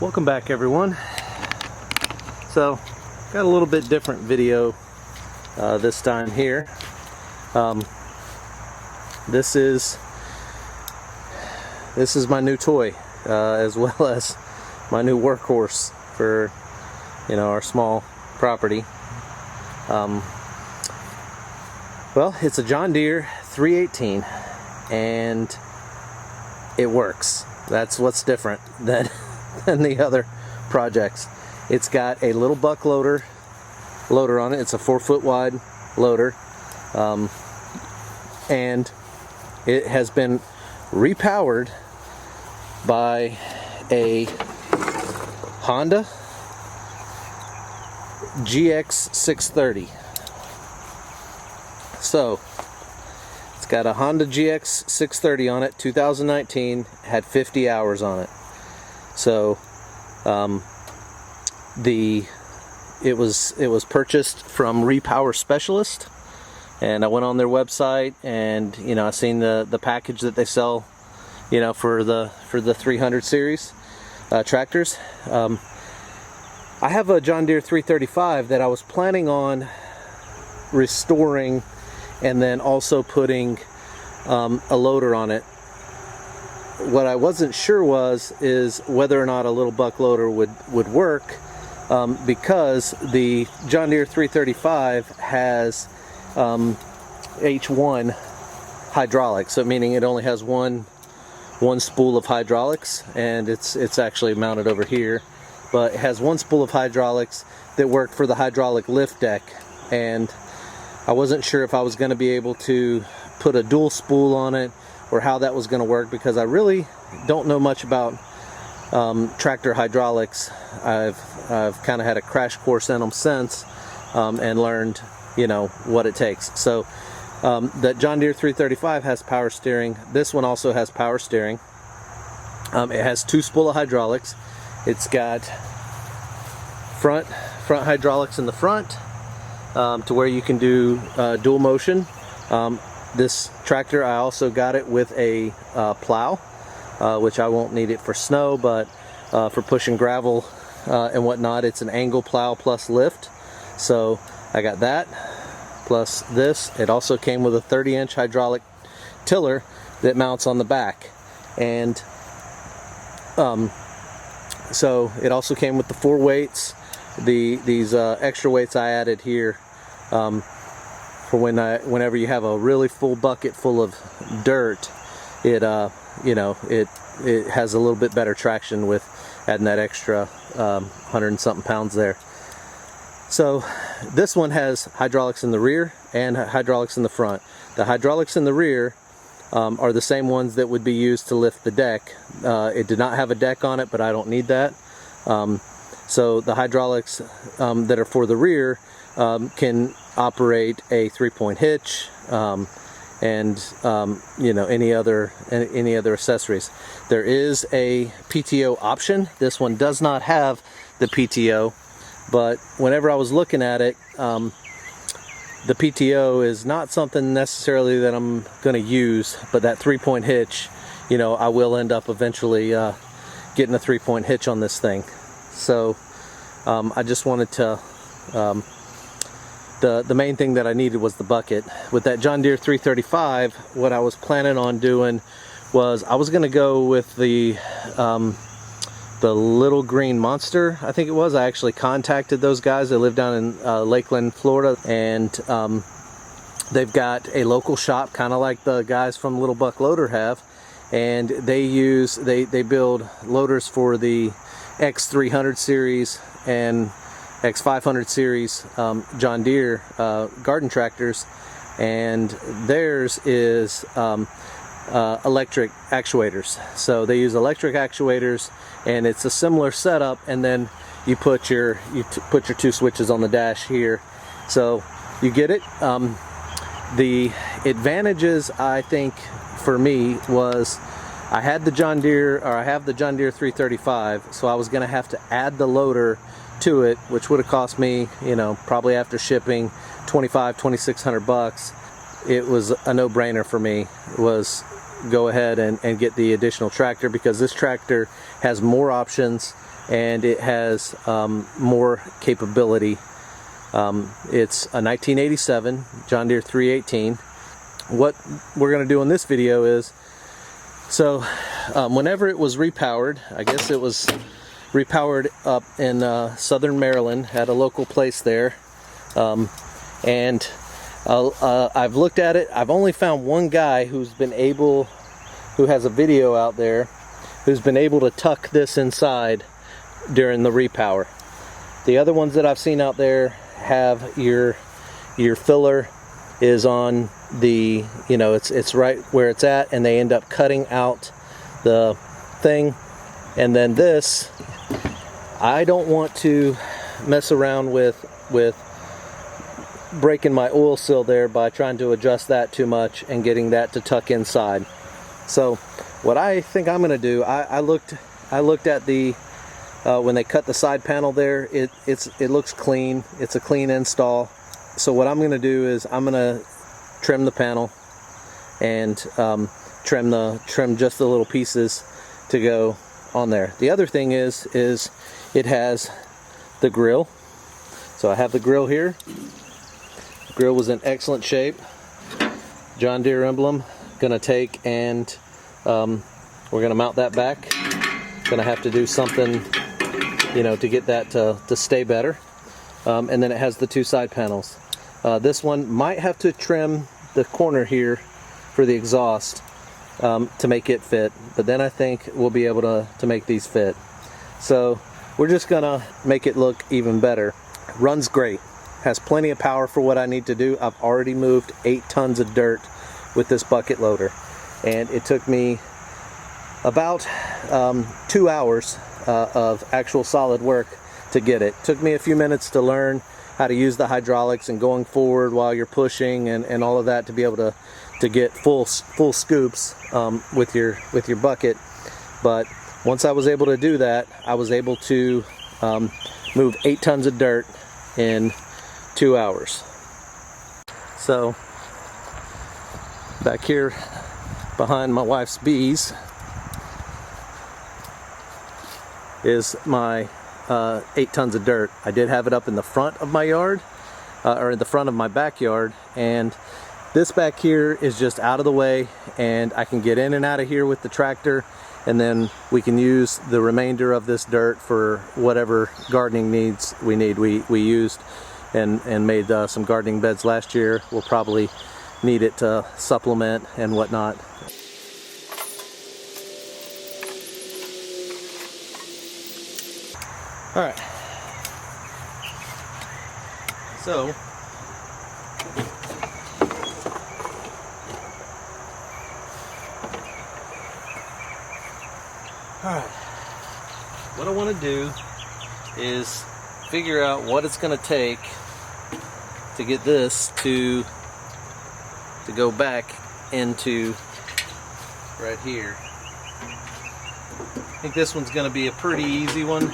Welcome back, everyone. So got a little bit different video this time here. This is my new toy, as well as my new workhorse for our small property. Well, it's a John Deere 318 and it works. That's what's different than the other projects. It's got a little buck loader on it. It's a 4-foot wide loader, and it has been repowered by a Honda GX630. So it's got a Honda GX630 on it, 2019, had 50 hours on it. So it was purchased from Repower Specialist, and I went on their website, and I seen the package that they sell, for the 300 series tractors. I have a John Deere 335 that I was planning on restoring, and then also putting a loader on it. What I wasn't sure is whether or not a little buck loader would work, because the John Deere 335 has H1 hydraulics, so meaning it only has one spool of hydraulics, and it's actually mounted over here, but it has one spool of hydraulics that work for the hydraulic lift deck, and I wasn't sure if I was going to be able to put a dual spool on it or how that was going to work, because I really don't know much about tractor hydraulics. I've kind of had a crash course in them since, and learned what it takes. So that John Deere 335 has power steering. This one also has power steering. It has 2 spool of hydraulics. It's got front hydraulics in the front, to where you can do dual motion. This tractor, I also got it with a plow, which I won't need it for snow, but for pushing gravel and whatnot. It's an angle plow plus lift, so I got that plus this. It also came with a 30-inch hydraulic tiller that mounts on the back, and so it also came with the 4 weights. These extra weights I added here for whenever you have a really full bucket full of dirt, it it has a little bit better traction with adding that extra 100 and something pounds there. So this one has hydraulics in the rear and hydraulics in the front. The hydraulics in the rear are the same ones that would be used to lift the deck. It did not have a deck on it, but I don't need that. So the hydraulics that are for the rear can operate a 3-point hitch, and any other accessories. There is a PTO option. This one does not have the PTO, but whenever I was looking at it, the PTO is not something necessarily that I'm going to use, but that 3-point hitch, I will end up eventually getting a 3-point hitch on this thing. So I just wanted to, the main thing that I needed was the bucket. With that John Deere 335, what I was planning on doing was I was going to go with the Little Green Monster, I think it was. I actually contacted those guys. They live down in Lakeland, Florida, and they've got a local shop, kind of like the guys from Little Buck Loader have, and they build loaders for the X300 series and X500 series John Deere garden tractors, and theirs is electric actuators. So they use electric actuators, and it's a similar setup, and then you put your 2 switches on the dash here, so you get it. The advantages, I think, for me was I have the John Deere 335, so I was going to have to add the loader to it, which would have cost me, probably after shipping, $2,600. It was a no-brainer for me. It was go ahead and get the additional tractor, because this tractor has more options and it has more capability. It's a 1987 John Deere 318. What we're going to do in this video is, so whenever it was repowered, I guess it was repowered up in southern Maryland at a local place there, and I've looked at it. I've only found one guy who has a video out there, who's been able to tuck this inside during the repower. The other ones that I've seen out there have your filler is on the, you know, it's right where it's at, and they end up cutting out the thing. And then this, I don't want to mess around with breaking my oil seal there by trying to adjust that too much and getting that to tuck inside. So what I think I'm going to do, I looked at the when they cut the side panel there, it looks clean. It's a clean install. So what I'm going to do is I'm going to trim the panel and trim just the little pieces to go on there. The other thing is it has the grill. So I have the grill here. The grill was in excellent shape. John Deere emblem. Gonna take and we're gonna mount that back. Gonna have to do something, you know, to get that to stay better. And then it has the two side panels. This one might have to trim the corner here for the exhaust to make it fit, but then I think we'll be able to make these fit. So we're just gonna make it look even better. Runs great, has plenty of power for what I need to do. I've already moved 8 tons of dirt with this bucket loader, and it took me about 2 hours of actual solid work to get it. Took me a few minutes to learn how to use the hydraulics and going forward while you're pushing and all of that to be able to get full scoops with your bucket. But once I was able to do that, I was able to move 8 tons of dirt in 2 hours. So back here behind my wife's bees is my 8 tons of dirt. I did have it up in the front of my yard, or in the front of my backyard, and this back here is just out of the way, and I can get in and out of here with the tractor, and then we can use the remainder of this dirt for whatever gardening needs we need. We used and made some gardening beds last year. We'll probably need it to supplement and whatnot. All right, so what I want to do is figure out what it's going to take to get this to go back into right here. I think this one's going to be a pretty easy one.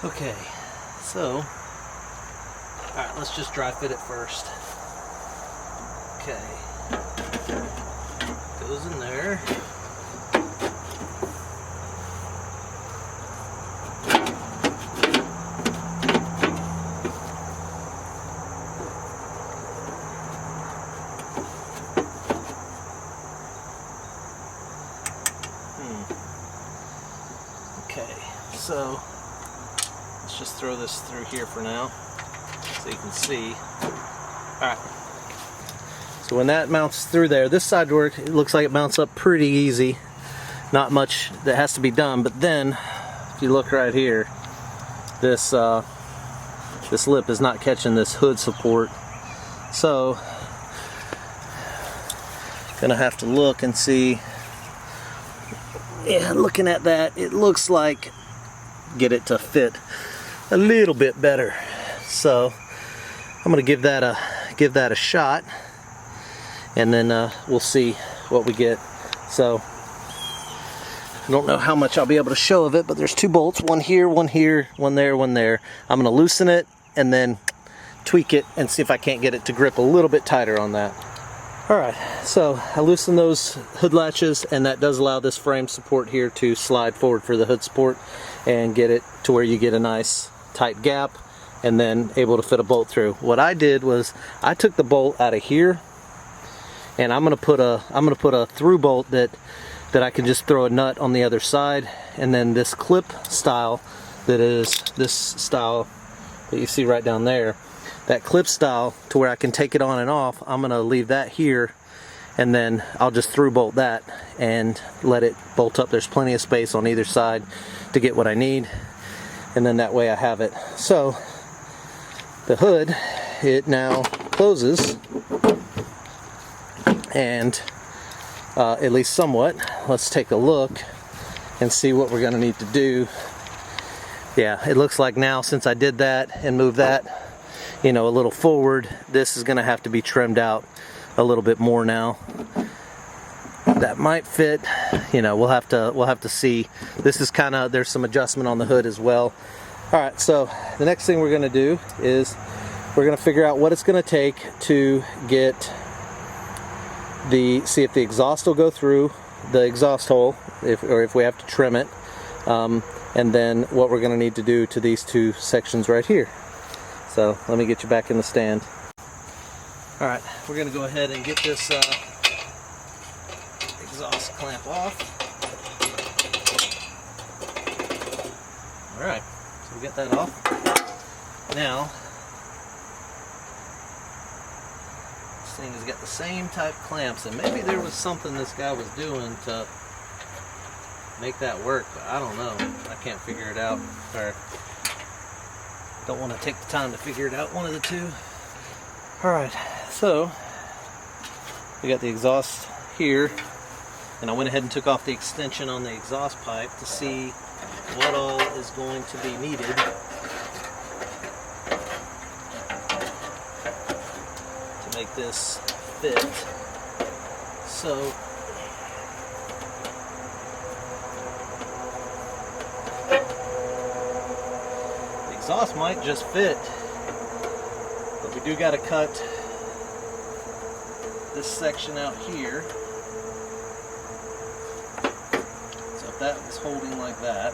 Okay, so, alright, let's just dry fit it first. Okay, goes in there. Okay, so let's just throw this through here for now so you can see. Alright, so when that mounts through there, this side work, it looks like it mounts up pretty easy. Not much that has to be done, but then if you look right here, this this lip is not catching this hood support, so gonna have to look and see. Yeah, looking at that, it looks like get it to fit a little bit better. So I'm gonna give that a shot, and then we'll see what we get. So I don't know how much I'll be able to show of it, but there's 2 bolts, one here, one there, one there. I'm going to loosen it and then tweak it and see if I can't get it to grip a little bit tighter on that. Alright, so I loosened those hood latches, and that does allow this frame support here to slide forward for the hood support and get it to where you get a nice tight gap and then able to fit a bolt through. What I did was I took the bolt out of here, and I'm gonna put a through bolt that I can just throw a nut on the other side, and then this clip style, that is this style that you see right down there, that clip style to where I can take it on and off, I'm gonna leave that here, and then I'll just through bolt that and let it bolt up. There's plenty of space on either side to get what I need, and then that way I have it. So the hood, it now closes, and at least somewhat. Let's take a look and see what we're gonna need to do. Yeah, it looks like now, since I did that and moved that, you know, a little forward, this is gonna have to be trimmed out a little bit more now. That might fit, you know, we'll have to see. This is kind of, there's some adjustment on the hood as well. All right, so the next thing we're gonna do is we're gonna figure out what it's gonna take to get see if the exhaust will go through the exhaust hole, or if we have to trim it, and then what we're gonna need to do to these 2 sections right here. So let me get you back in the stand. All right, we're gonna go ahead and get this exhaust clamp off. All right, so we get that off. Now, this thing has got the same type clamps, and maybe there was something this guy was doing to make that work, but I don't know. I can't figure it out, or don't want to take the time to figure it out, one of the two. Alright, so we got the exhaust here, and I went ahead and took off the extension on the exhaust pipe to see what all is going to be needed to make this fit. So the exhaust might just fit, but we do got to cut this section out here. So if that was holding like that,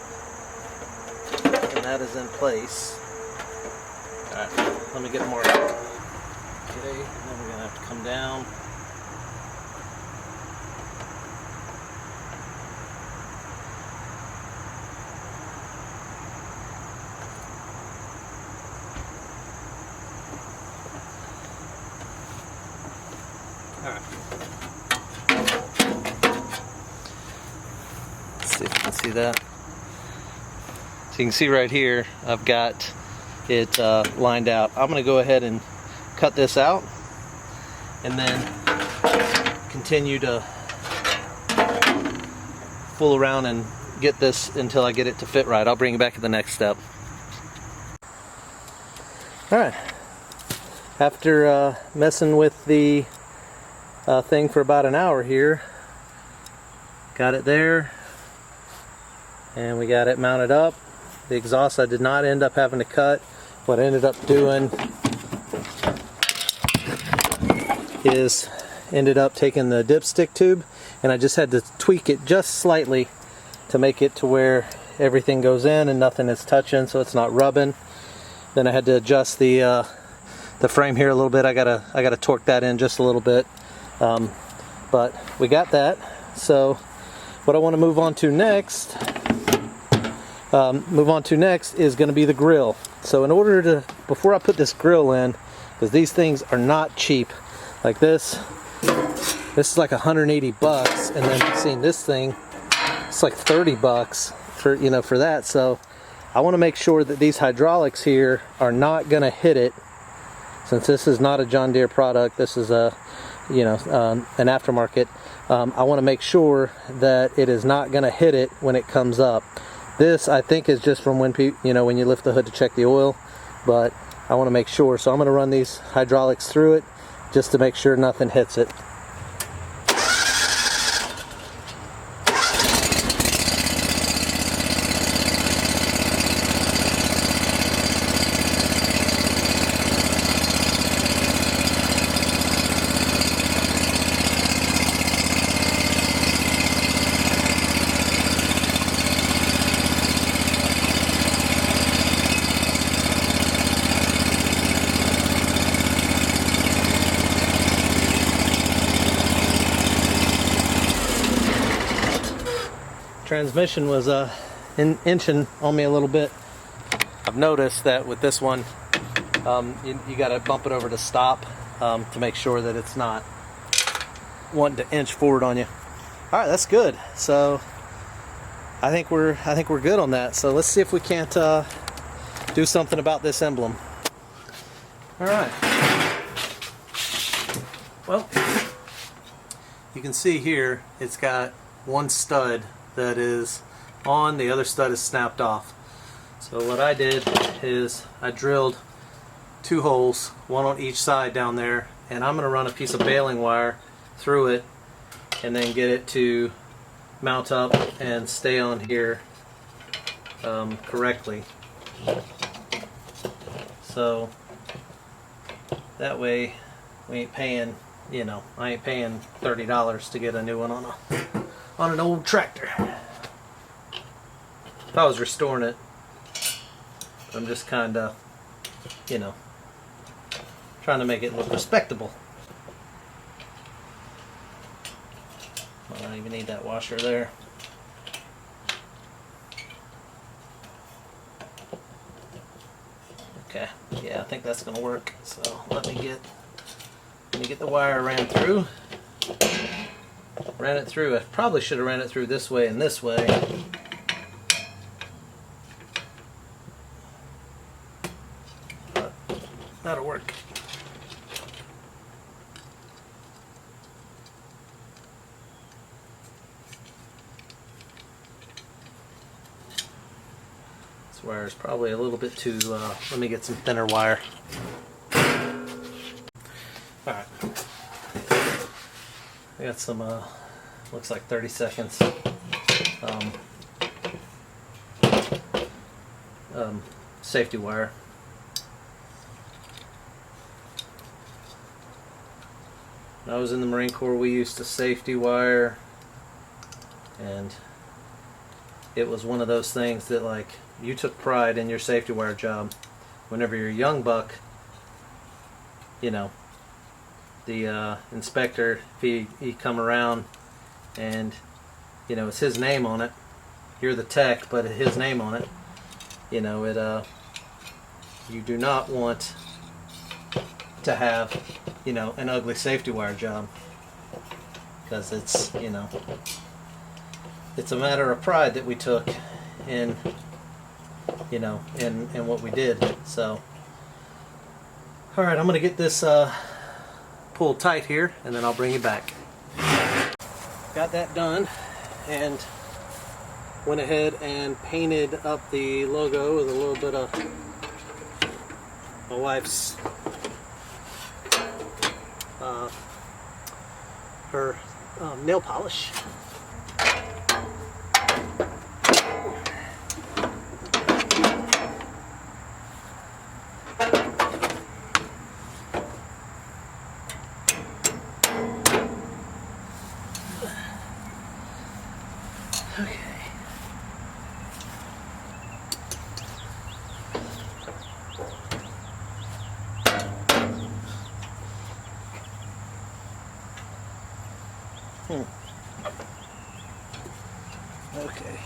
and that is in place. Alright, let me get more. Okay, and then we're going to have to come down. Alright. Let's see if you can see that. So you can see right here, I've got it lined out. I'm going to go ahead and cut this out and then continue to fool around and get this until I get it to fit right. I'll bring it back at the next step. Alright, after messing with the thing for about an hour here, got it there, and we got it mounted up. The exhaust I did not end up having to cut. What I ended up doing is ended up taking the dipstick tube, and I just had to tweak it just slightly to make it to where everything goes in and nothing is touching, so it's not rubbing. Then I had to adjust the frame here a little bit. I gotta torque that in just a little bit, but we got that. So what I want to move on to next is going to be the grill. So in order to, before I put this grill in, because these things are not cheap, like this is like 180 bucks, and then seeing this thing, it's like 30 bucks for, you know, for that. So I want to make sure that these hydraulics here are not going to hit it. Since this is not a John Deere product, this is a, you know, an aftermarket. I want to make sure that it is not going to hit it when it comes up. This, I think, is just from when when you lift the hood to check the oil, but I want to make sure. So I'm going to run these hydraulics through it just to make sure nothing hits it. transmission was inching on me a little bit. I've noticed that with this one, you got to bump it over to stop to make sure that it's not wanting to inch forward on you. All right, that's good. So I think we're good on that. So let's see if we can't do something about this emblem. All right. Well, you can see here it's got one stud that is on, the other stud is snapped off. So what I did is I drilled 2 holes, one on each side down there, and I'm going to run a piece of baling wire through it and then get it to mount up and stay on here correctly. So that way we ain't paying, you know, I ain't paying $30 to get a new one on an old tractor. If I was restoring it, I'm just kind of, you know, trying to make it look respectable. I don't even need that washer there. Okay, yeah, I think that's gonna work. So let me get the wire ran through. Ran it through. I probably should have ran it through this way and this way. But that'll work. This wire is probably a little bit too, let me get some thinner wire. Alright. I got some, looks like 30 seconds. Safety wire. When I was in the Marine Corps, we used to safety wire, and it was one of those things that, like, you took pride in your safety wire job. Whenever you're a young buck, you know, the inspector, if he come around and, you know, it's his name on it, you're the tech, but his name on it, you know, it you do not want to have, you know, an ugly safety wire job, because it's, you know, it's a matter of pride that we took in, you know, in what we did. So all right, I'm gonna get this pulled tight here, and then I'll bring you back. Got that done, and went ahead and painted up the logo with a little bit of my wife's her nail polish. Okay.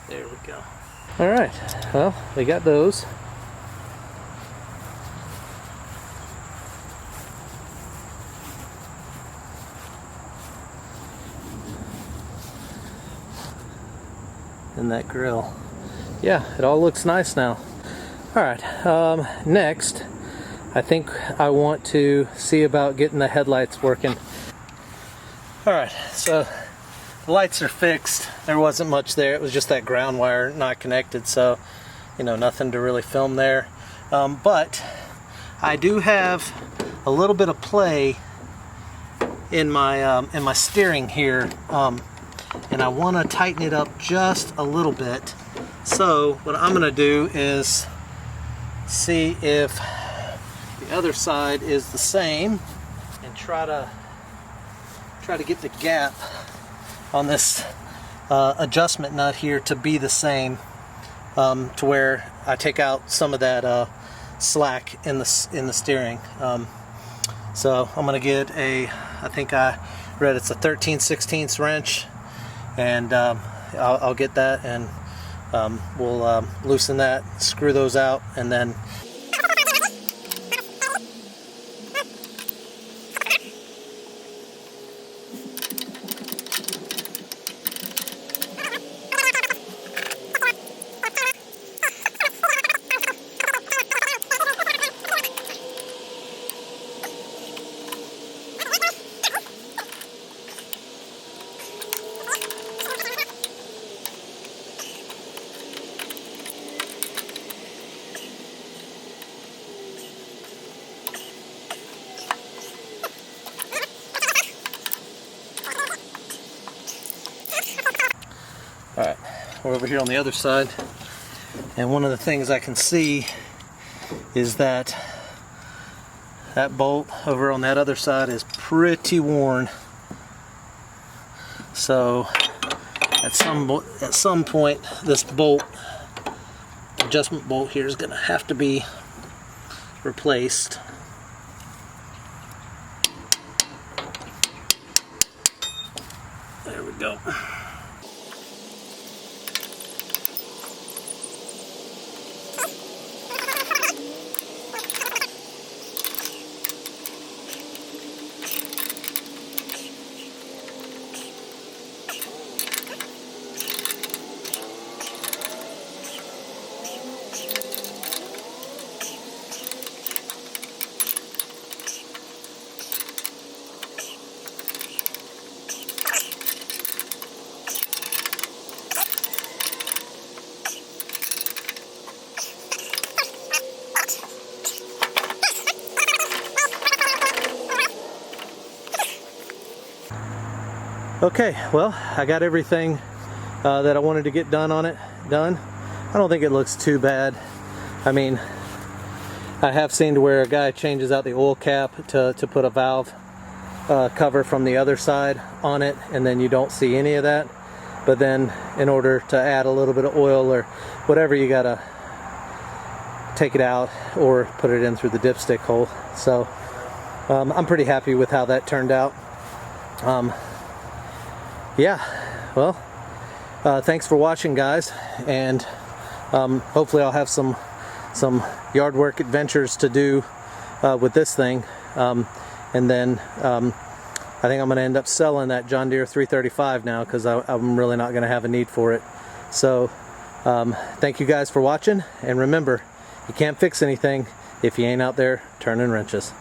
There we go. All right. Well, we got those. And that grill. Yeah, it all looks nice now. Alright, next I think I want to see about getting the headlights working. Alright, so the lights are fixed. There wasn't much there. It was just that ground wire not connected, so, you know, nothing to really film there. But I do have a little bit of play in my steering here. And I want to tighten it up just a little bit. So what I'm going to do is see if the other side is the same, and try to get the gap on this adjustment nut here to be the same, to where I take out some of that slack in the steering. So I'm gonna get I think I read it's a 13/16 wrench, and I'll get that, and we'll loosen that, screw those out, and then alright, we're over here on the other side, and one of the things I can see is that that bolt over on that other side is pretty worn. So at some point this bolt, adjustment bolt here, is going to have to be replaced. There we go. Okay, well, I got everything that I wanted to get done on it done. I don't think it looks too bad. I mean, I have seen to where a guy changes out the oil cap to put a valve cover from the other side on it, and then you don't see any of that. But then in order to add a little bit of oil or whatever, you gotta take it out or put it in through the dipstick hole. So I'm pretty happy with how that turned out. Yeah, well, thanks for watching, guys, and hopefully I'll have some yard work adventures to do with this thing, and then I think I'm going to end up selling that John Deere 335 now, because I'm really not going to have a need for it. So thank you guys for watching, and remember, you can't fix anything if you ain't out there turning wrenches.